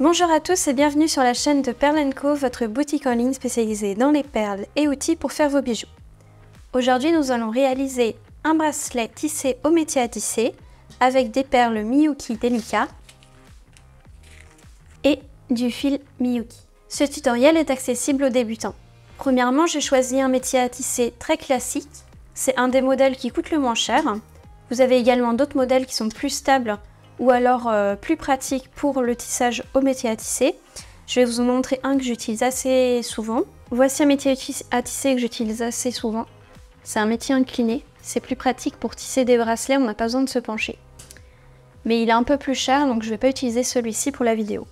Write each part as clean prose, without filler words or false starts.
Bonjour à tous et bienvenue sur la chaîne de Pearl & Co, votre boutique en ligne spécialisée dans les perles et outils pour faire vos bijoux. Aujourd'hui, nous allons réaliser un bracelet tissé au métier à tisser avec des perles Miyuki Delica et du fil Miyuki. Ce tutoriel est accessible aux débutants. Premièrement, j'ai choisi un métier à tisser très classique. C'est un des modèles qui coûte le moins cher. Vous avez également d'autres modèles qui sont plus stables ou alors plus pratiques pour le tissage au métier à tisser. Je vais vous montrer un que j'utilise assez souvent. Voici un métier à tisser que j'utilise assez souvent. C'est un métier incliné. C'est plus pratique pour tisser des bracelets, on n'a pas besoin de se pencher. Mais il est un peu plus cher, donc je ne vais pas utiliser celui-ci pour la vidéo.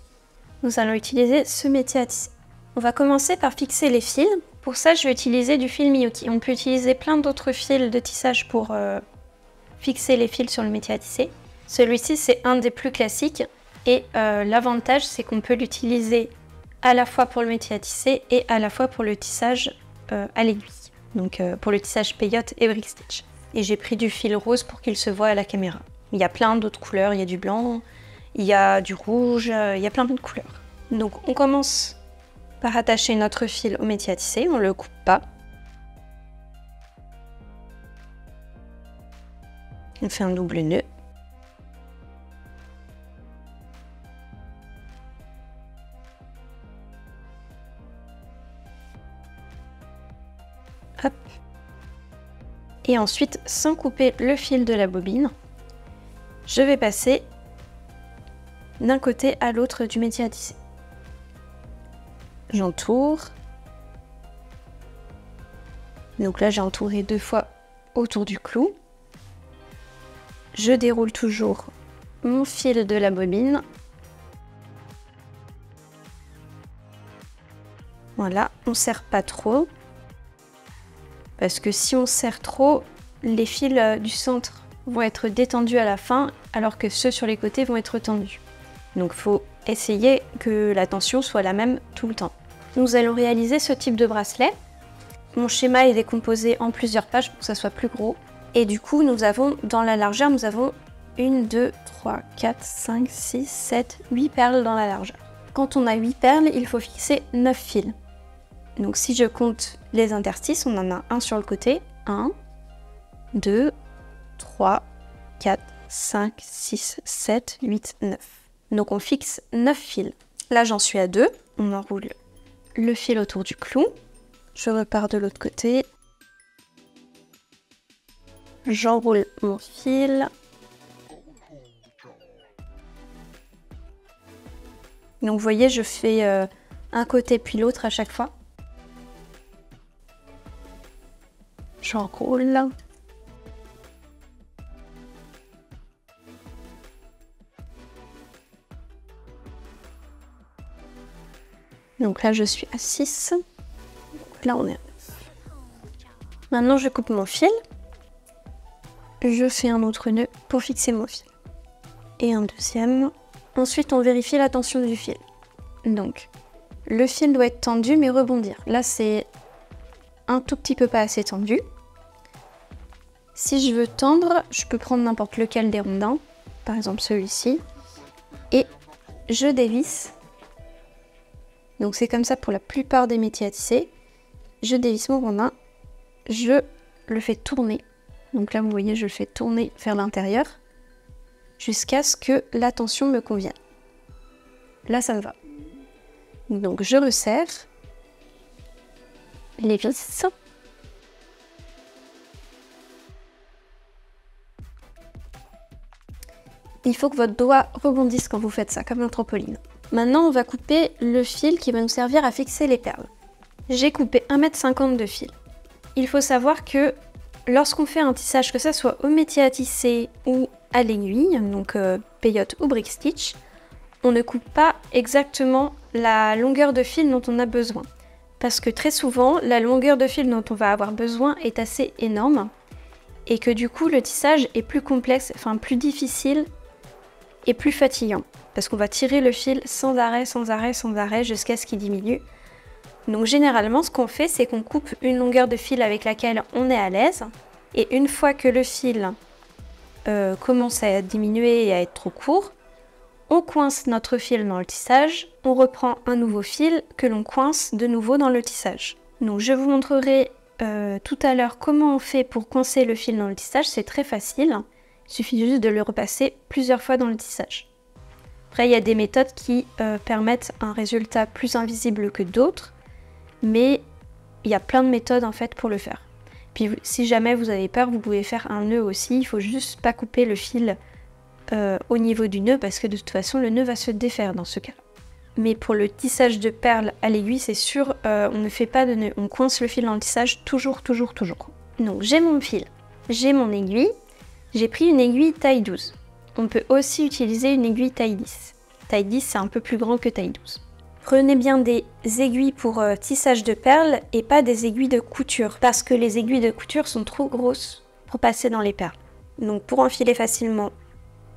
Nous allons utiliser ce métier à tisser. On va commencer par fixer les fils. Pour ça, je vais utiliser du fil Miyuki. On peut utiliser plein d'autres fils de tissage pour fixer les fils sur le métier à tisser. Celui-ci, c'est un des plus classiques et l'avantage, c'est qu'on peut l'utiliser à la fois pour le métier à tisser et à la fois pour le tissage à l'aiguille. Donc pour le tissage peyote et brick stitch. Et j'ai pris du fil rose pour qu'il se voit à la caméra. Il y a plein d'autres couleurs, il y a du blanc, il y a du rouge, il y a plein de couleurs. Donc on commence par attacher notre fil au métier à tisser, on ne le coupe pas. On fait un double nœud. Hop. Et ensuite, sans couper le fil de la bobine, je vais passer d'un côté à l'autre du métier à tisser. J'entoure. Donc là, j'ai entouré 2 fois autour du clou. Je déroule toujours mon fil de la bobine. Voilà, on ne serre pas trop. Parce que si on serre trop, les fils du centre vont être détendus à la fin, alors que ceux sur les côtés vont être tendus. Donc il faut essayer que la tension soit la même tout le temps. Nous allons réaliser ce type de bracelet. Mon schéma est décomposé en plusieurs pages pour que ça soit plus gros. Et du coup, nous avons, dans la largeur, nous avons 1, 2, 3, 4, 5, 6, 7, 8 perles dans la largeur. Quand on a 8 perles, il faut fixer 9 fils. Donc si je compte les interstices, on en a un sur le côté. 1, 2, 3, 4, 5, 6, 7, 8, 9. Donc on fixe 9 fils. Là j'en suis à 2. On enroule le fil autour du clou. Je repars de l'autre côté. J'enroule mon fil. Donc vous voyez, je fais un côté puis l'autre à chaque fois. J'enroule. Donc là, je suis à 6. Là, on est à 9. Maintenant, je coupe mon fil. Je fais un autre nœud pour fixer mon fil. Et un deuxième. Ensuite, on vérifie la tension du fil. Donc, le fil doit être tendu, mais rebondir. Là, c'est un tout petit peu pas assez tendu. Si je veux tendre, je peux prendre n'importe lequel des rondins, par exemple celui-ci, et je dévisse. Donc c'est comme ça pour la plupart des métiers à tisser. Je dévisse mon rondin, je le fais tourner. Donc là vous voyez, je le fais tourner vers l'intérieur, jusqu'à ce que la tension me convienne. Là ça me va. Donc je resserre les vis. Il faut que votre doigt rebondisse quand vous faites ça, comme un trampoline. Maintenant, on va couper le fil qui va nous servir à fixer les perles. J'ai coupé 1,50 m de fil. Il faut savoir que lorsqu'on fait un tissage, que ce soit au métier à tisser ou à l'aiguille, donc peyote ou brick stitch, on ne coupe pas exactement la longueur de fil dont on a besoin. Parce que très souvent, la longueur de fil dont on va avoir besoin est assez énorme et que du coup, le tissage est plus complexe, enfin plus difficile et plus fatigant parce qu'on va tirer le fil sans arrêt, sans arrêt, sans arrêt jusqu'à ce qu'il diminue. Donc généralement ce qu'on fait, c'est qu'on coupe une longueur de fil avec laquelle on est à l'aise et une fois que le fil commence à diminuer et à être trop court, On coince notre fil dans le tissage, on reprend un nouveau fil que l'on coince de nouveau dans le tissage. Donc je vous montrerai tout à l'heure comment on fait pour coincer le fil dans le tissage, c'est très facile. Il suffit juste de le repasser plusieurs fois dans le tissage. Après, il y a des méthodes qui permettent un résultat plus invisible que d'autres, mais il y a plein de méthodes en fait pour le faire. Puis si jamais vous avez peur, vous pouvez faire un nœud aussi, il faut juste pas couper le fil au niveau du nœud parce que de toute façon le nœud va se défaire dans ce cas. Mais pour le tissage de perles à l'aiguille, c'est sûr, on ne fait pas de nœud, on coince le fil dans le tissage toujours. Donc j'ai mon fil, j'ai mon aiguille, j'ai pris une aiguille taille 12. On peut aussi utiliser une aiguille taille 10. Taille 10 c'est un peu plus grand que taille 12. Prenez bien des aiguilles pour tissage de perles et pas des aiguilles de couture parce que les aiguilles de couture sont trop grosses pour passer dans les perles. Donc pour enfiler facilement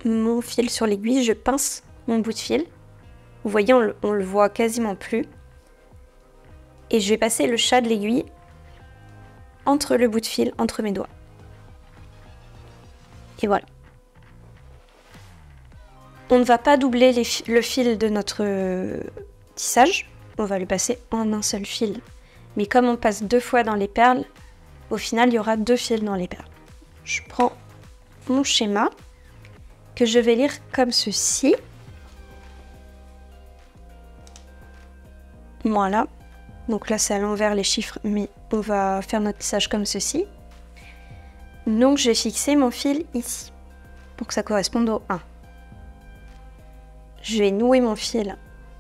mon fil sur l'aiguille, je pince mon bout de fil. Vous voyez, on le voit quasiment plus. Et je vais passer le chat de l'aiguille entre le bout de fil, entre mes doigts. Et voilà. On ne va pas doubler le fil de notre tissage. On va le passer en un seul fil. Mais comme on passe 2 fois dans les perles, au final, il y aura 2 fils dans les perles. Je prends mon schéma que je vais lire comme ceci. Voilà, donc là c'est à l'envers les chiffres, mais on va faire notre tissage comme ceci. Donc je vais fixer mon fil ici, pour que ça corresponde au 1. Je vais nouer mon fil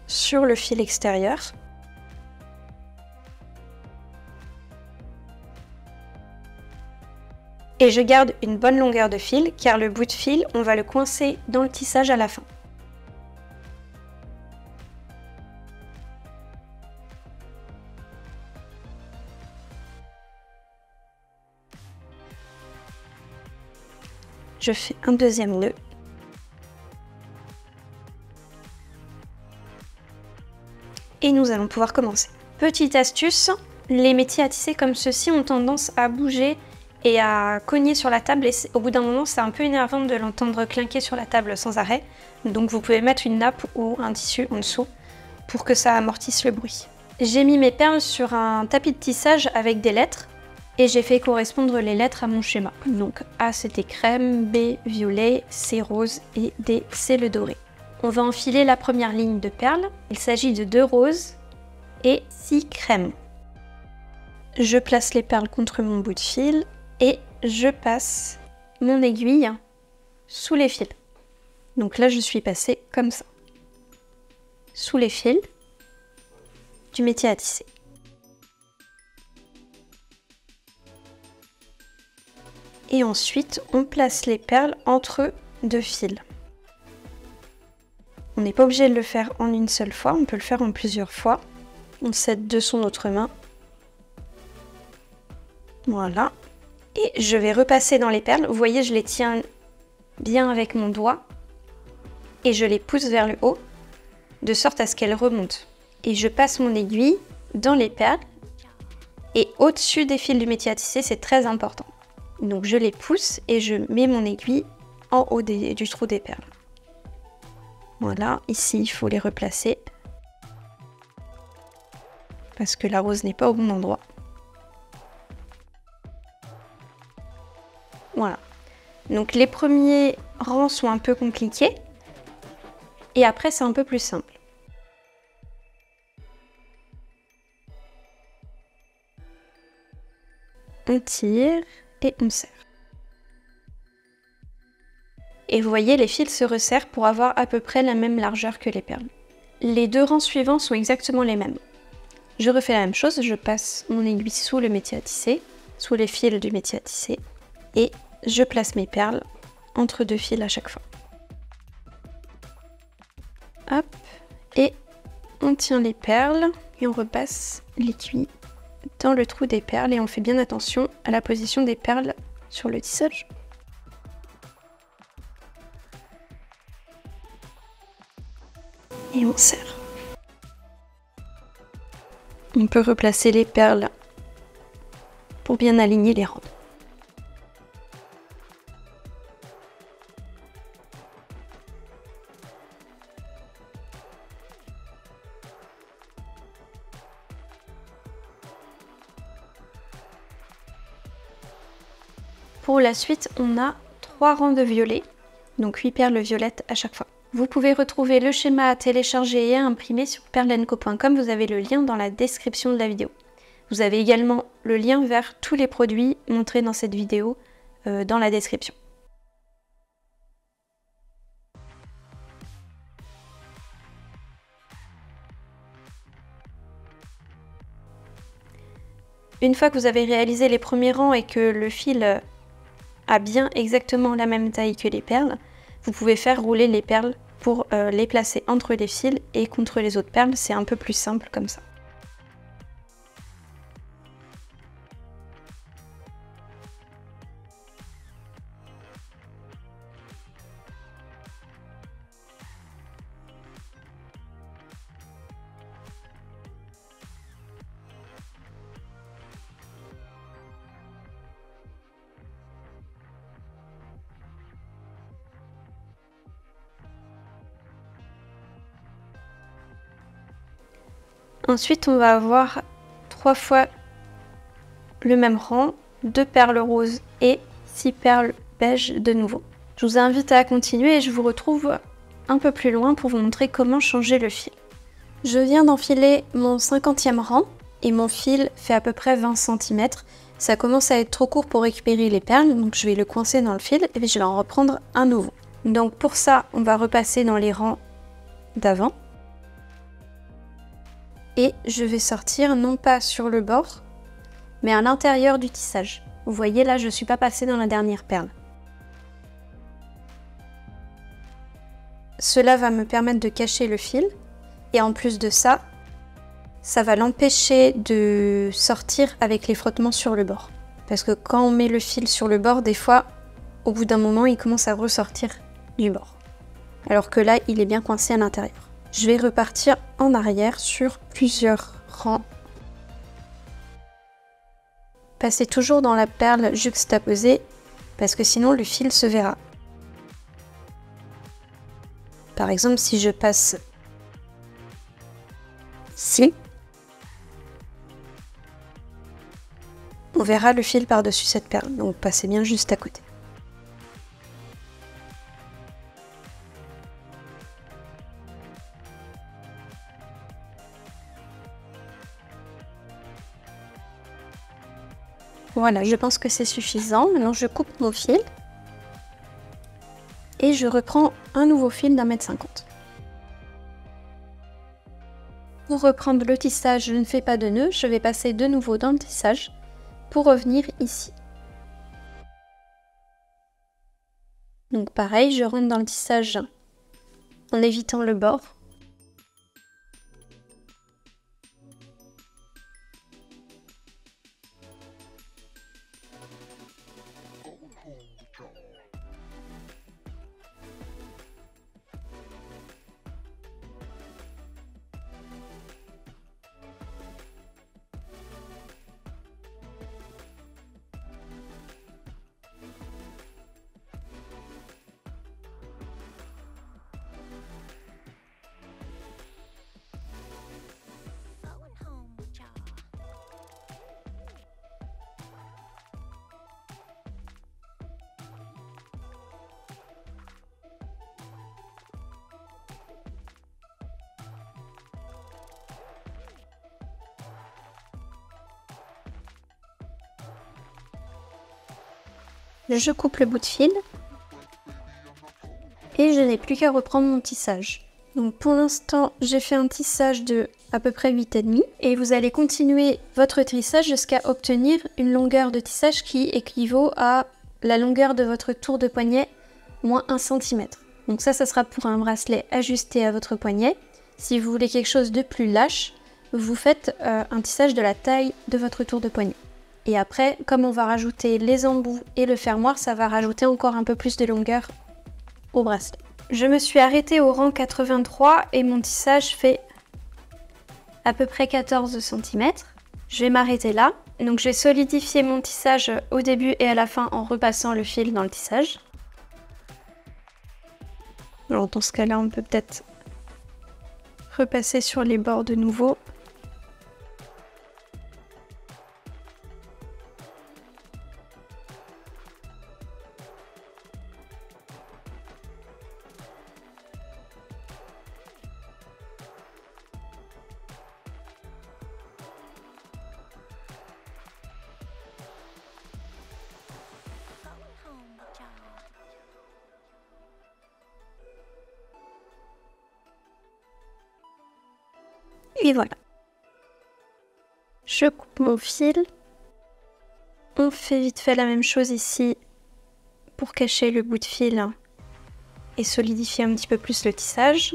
sur le fil extérieur. Et je garde une bonne longueur de fil, car le bout de fil, on va le coincer dans le tissage à la fin. Je fais un deuxième nœud. Et nous allons pouvoir commencer. Petite astuce, les métiers à tisser comme ceci ont tendance à bouger et à cogner sur la table. Et au bout d'un moment, c'est un peu énervant de l'entendre clinquer sur la table sans arrêt. Donc vous pouvez mettre une nappe ou un tissu en dessous pour que ça amortisse le bruit. J'ai mis mes perles sur un tapis de tissage avec des lettres. Et j'ai fait correspondre les lettres à mon schéma. Donc A c'était crème, B violet, C rose et D c'est le doré. On va enfiler la première ligne de perles. Il s'agit de 2 roses et 6 crèmes. Je place les perles contre mon bout de fil et je passe mon aiguille sous les fils. Donc là je suis passée comme ça. Sous les fils du métier à tisser. Et ensuite, on place les perles entre 2 fils. On n'est pas obligé de le faire en une seule fois, on peut le faire en plusieurs fois. On s'aide de son autre main. Voilà. Et je vais repasser dans les perles. Vous voyez, je les tiens bien avec mon doigt. Et je les pousse vers le haut, de sorte à ce qu'elles remontent. Et je passe mon aiguille dans les perles. Et au-dessus des fils du métier à tisser, c'est très important. Donc je les pousse et je mets mon aiguille en haut du trou des perles. Voilà, ici il faut les replacer. Parce que la rose n'est pas au bon endroit. Voilà. Donc les premiers rangs sont un peu compliqués. Et après c'est un peu plus simple. On tire. Et on serre. Et vous voyez, les fils se resserrent pour avoir à peu près la même largeur que les perles. Les 2 rangs suivants sont exactement les mêmes. Je refais la même chose, je passe mon aiguille sous le métier à tisser, sous les fils du métier à tisser, et je place mes perles entre 2 fils à chaque fois. Hop, et on tient les perles, et on repasse l'aiguille dans le trou des perles et on fait bien attention à la position des perles sur le tissage. Et on serre. On peut replacer les perles pour bien aligner les rangs. Pour la suite, on a 3 rangs de violets, donc 8 perles violettes à chaque fois. Vous pouvez retrouver le schéma à télécharger et à imprimer sur perlenco.com, vous avez le lien dans la description de la vidéo. Vous avez également le lien vers tous les produits montrés dans cette vidéo dans la description. Une fois que vous avez réalisé les premiers rangs et que le fil a bien exactement la même taille que les perles, vous pouvez faire rouler les perles pour les placer entre les fils et contre les autres perles, c'est un peu plus simple comme ça. Ensuite, on va avoir 3 fois le même rang, 2 perles roses et 6 perles beige de nouveau. Je vous invite à continuer et je vous retrouve un peu plus loin pour vous montrer comment changer le fil. Je viens d'enfiler mon 50e rang et mon fil fait à peu près 20 cm. Ça commence à être trop court pour récupérer les perles, donc je vais le coincer dans le fil et je vais en reprendre un nouveau. Donc pour ça, on va repasser dans les rangs d'avant. Et je vais sortir non pas sur le bord, mais à l'intérieur du tissage. Vous voyez là, je ne suis pas passée dans la dernière perle. Cela va me permettre de cacher le fil. Et en plus de ça, ça va l'empêcher de sortir avec les frottements sur le bord. Parce que quand on met le fil sur le bord, des fois, au bout d'un moment, il commence à ressortir du bord. Alors que là, il est bien coincé à l'intérieur. Je vais repartir en arrière sur plusieurs rangs. Passez toujours dans la perle juxtaposée parce que sinon le fil se verra. Par exemple, si je passe ici, on verra le fil par-dessus cette perle, donc passez bien juste à côté. Voilà, je pense que c'est suffisant. Maintenant, je coupe mon fil et je reprends un nouveau fil d'1,50 m. Pour reprendre le tissage, je ne fais pas de nœud, je vais passer de nouveau dans le tissage pour revenir ici. Donc pareil, je rentre dans le tissage en évitant le bord. Je coupe le bout de fil et je n'ai plus qu'à reprendre mon tissage. Donc pour l'instant, j'ai fait un tissage de à peu près 8,5 et vous allez continuer votre tissage jusqu'à obtenir une longueur de tissage qui équivaut à la longueur de votre tour de poignet moins 1 cm. Donc ça sera pour un bracelet ajusté à votre poignet. Si vous voulez quelque chose de plus lâche, vous faites un tissage de la taille de votre tour de poignet. Et après, comme on va rajouter les embouts et le fermoir, ça va rajouter encore un peu plus de longueur au bracelet. Je me suis arrêtée au rang 83 et mon tissage fait à peu près 14 cm. Je vais m'arrêter là. Donc je vais solidifier mon tissage au début et à la fin en repassant le fil dans le tissage. Alors dans ce cas-là, on peut peut-être repasser sur les bords de nouveau. Et voilà. Je coupe mon fil. On fait vite fait la même chose ici pour cacher le bout de fil et solidifier un petit peu plus le tissage.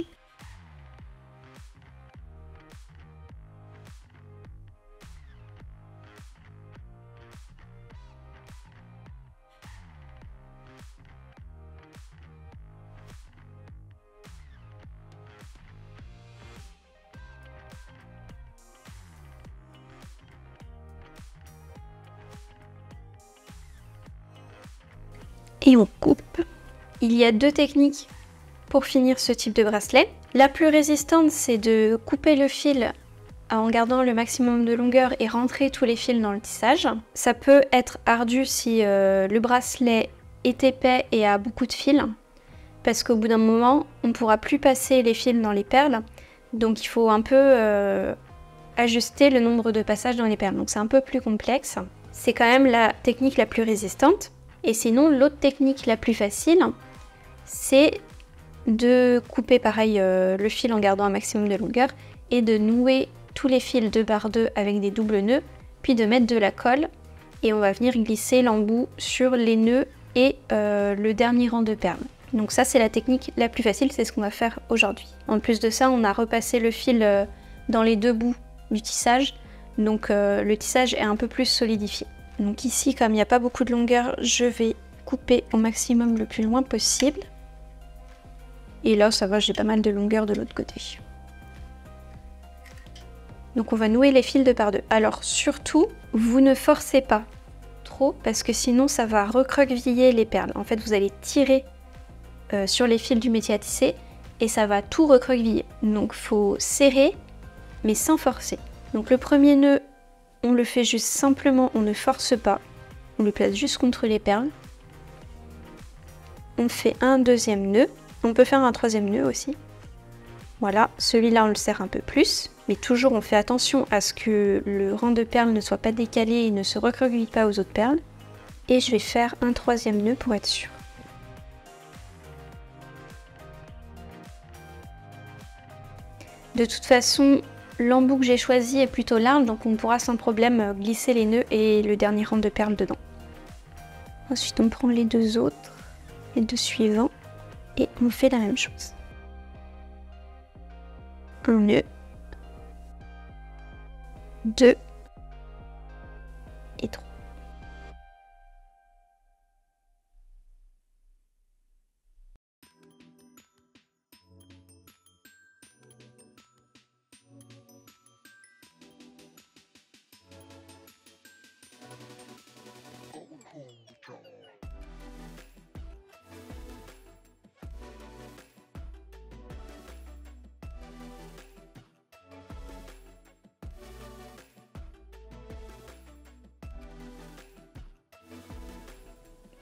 Et on coupe. Il y a deux techniques pour finir ce type de bracelet. La plus résistante, c'est de couper le fil en gardant le maximum de longueur et rentrer tous les fils dans le tissage. Ça peut être ardu si le bracelet est épais et a beaucoup de fils, parce qu'au bout d'un moment, on ne pourra plus passer les fils dans les perles. Donc il faut un peu ajuster le nombre de passages dans les perles. Donc c'est un peu plus complexe. C'est quand même la technique la plus résistante. Et sinon, l'autre technique la plus facile, c'est de couper pareil le fil en gardant un maximum de longueur et de nouer tous les fils 2 par 2 avec des doubles nœuds, puis de mettre de la colle et on va venir glisser l'embout sur les nœuds et le dernier rang de perles. Donc ça, c'est la technique la plus facile, c'est ce qu'on va faire aujourd'hui. En plus de ça, on a repassé le fil dans les deux bouts du tissage, donc le tissage est un peu plus solidifié. Donc ici, comme il n'y a pas beaucoup de longueur, je vais couper au maximum le plus loin possible. Et là, ça va, j'ai pas mal de longueur de l'autre côté. Donc on va nouer les fils 2 par 2. Alors surtout, vous ne forcez pas trop, parce que sinon ça va recroqueviller les perles. En fait, vous allez tirer sur les fils du métier à tisser et ça va tout recroqueviller. Donc faut serrer, mais sans forcer. Donc le premier nœud, on le fait juste simplement, on ne force pas. On le place juste contre les perles. On fait un deuxième nœud. On peut faire un troisième nœud aussi. Voilà, celui-là on le serre un peu plus. Mais toujours on fait attention à ce que le rang de perles ne soit pas décalé et ne se recroqueville pas aux autres perles. Et je vais faire un troisième nœud pour être sûr. De toute façon, l'embout que j'ai choisi est plutôt large, donc on pourra sans problème glisser les nœuds et le dernier rang de perles dedans. Ensuite, on prend les deux autres, les deux suivants, et on fait la même chose. Un nœud, 2 et 3.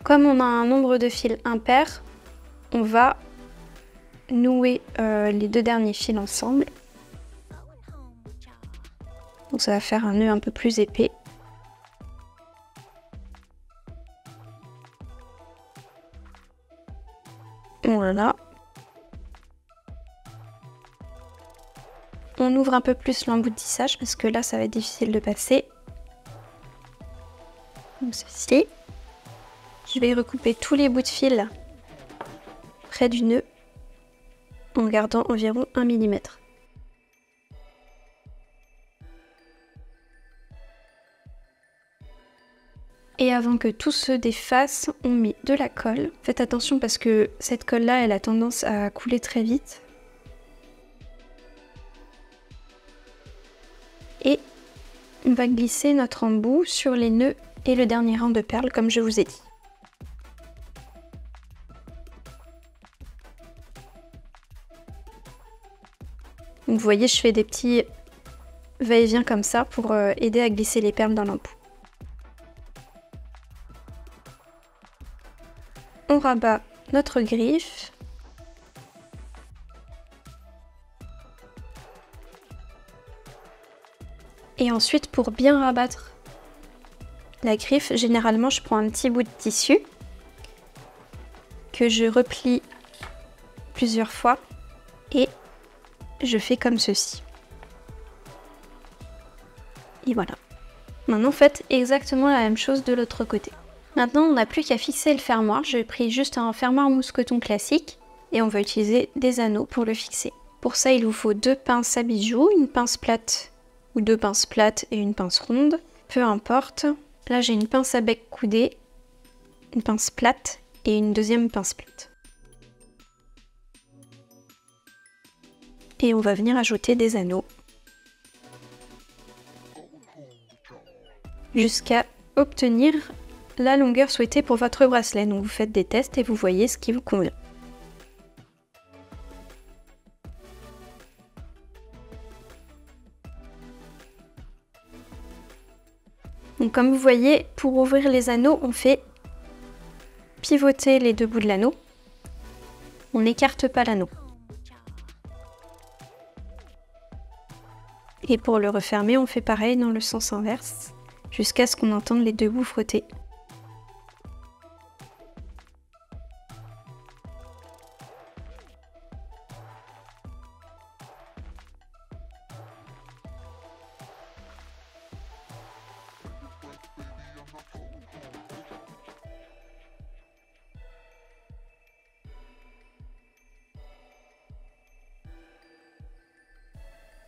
Comme on a un nombre de fils impair, on va nouer les deux derniers fils ensemble. Donc ça va faire un nœud un peu plus épais. Voilà. On ouvre un peu plus l'embout de tissage parce que là ça va être difficile de passer. Comme ceci. Je vais recouper tous les bouts de fil près du nœud en gardant environ 1 mm. Et avant que tout se défasse, on met de la colle. Faites attention parce que cette colle-là, elle a tendance à couler très vite. Et on va glisser notre embout sur les nœuds et le dernier rang de perles comme je vous ai dit. Donc vous voyez, je fais des petits va-et-vient comme ça pour aider à glisser les perles dans l'embout. On rabat notre griffe. Et ensuite, pour bien rabattre la griffe, généralement je prends un petit bout de tissu que je replie plusieurs fois et je fais comme ceci. Et voilà. Maintenant faites exactement la même chose de l'autre côté. Maintenant on n'a plus qu'à fixer le fermoir. J'ai pris juste un fermoir mousqueton classique et on va utiliser des anneaux pour le fixer. Pour ça il vous faut 2 pinces à bijoux, une pince plate ou 2 pinces plates et une pince ronde, peu importe. Là j'ai une pince à bec coudé, une pince plate et une deuxième pince plate. Et on va venir ajouter des anneaux jusqu'à obtenir la longueur souhaitée pour votre bracelet. Donc vous faites des tests et vous voyez ce qui vous convient. Donc comme vous voyez, pour ouvrir les anneaux, on fait pivoter les 2 bouts de l'anneau. On n'écarte pas l'anneau. Et pour le refermer, on fait pareil dans le sens inverse, jusqu'à ce qu'on entende les 2 bouts frotter.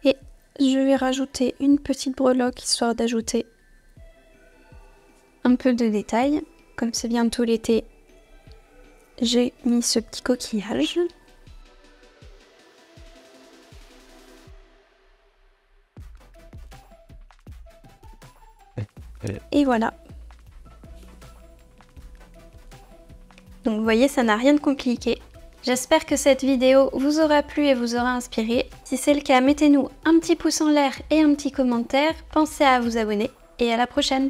Et je vais rajouter une petite breloque histoire d'ajouter un peu de détail. Comme c'est bientôt l'été, j'ai mis ce petit coquillage. Et voilà. Donc vous voyez, ça n'a rien de compliqué. J'espère que cette vidéo vous aura plu et vous aura inspiré. Si c'est le cas, mettez-nous un petit pouce en l'air et un petit commentaire. Pensez à vous abonner et à la prochaine.